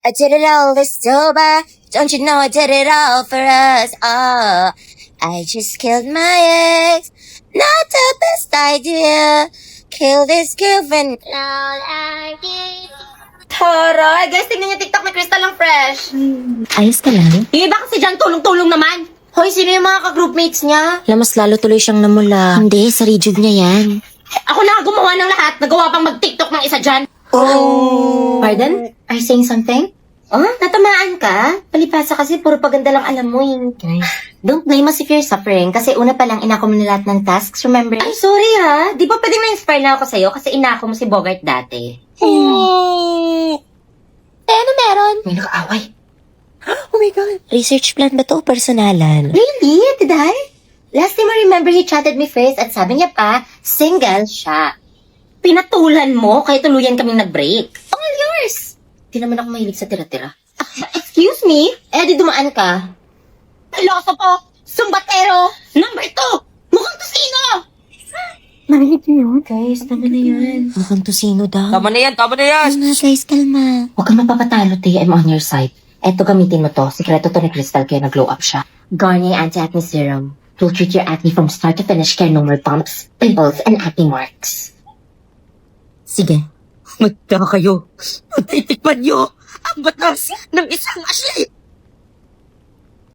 I did it all this sober. Don't you know I did it all for us? Oh, I just killed my ex. Not the best idea. Kill this girlfriend. All I did. Taray! Guys, tingnan niyo TikTok ni Crystal ang fresh. Ayos ka lang? Yung iba kasi dyan, tulong-tulong naman. Hoy, sino yung mga ka-groupmates niya? Mas lalo tuloy siyang namula. Hindi, sa rigid niya yan. Ako na ang gumawa ng lahat. Nagawa pang mag-TikTok ng isa dyan. Oh. Pardon? Are you saying something? Oh, natamaan ka? Palipasa kasi puro paganda lang alam mo yun. Don't blame us if you're suffering kasi una pa lang inako mo na lahat ng tasks, remember? Ay, sorry ha. Di ba pwedeng na-inspire na ako sa'yo kasi inako mo si Bogart dati? Ano meron? May nakaaway. Oh my God. Research plan ba to o personalan? Really? Did I? Last time I remember he chatted me first at sabi niya pa, single siya. Pinatulan mo kaya tuluyan kaming nag-break. All yours! Di naman ako mahilig sa tira-tira. Excuse me? Eh, di dumaan ka. Loso po! Sumbatero! Number 2! Mukhang tosino! Narinig niyo yun? Guys, tama na yan. Mukhang tosino daw. Tama na yan, tama na yan! Ano guys, kalma. Huwag kang mapapatalo, Tia. I'm on your side. Eto, gamitin mo to. Sikreto to ni Crystal kaya nag-glow up siya. Garnier Anti-Acne Serum. Will treat your acne from start to finish kaya no more bumps, pimples, and acne marks. Sige. Magka kayo. Magtitikman nyo ang batas ng isang asli.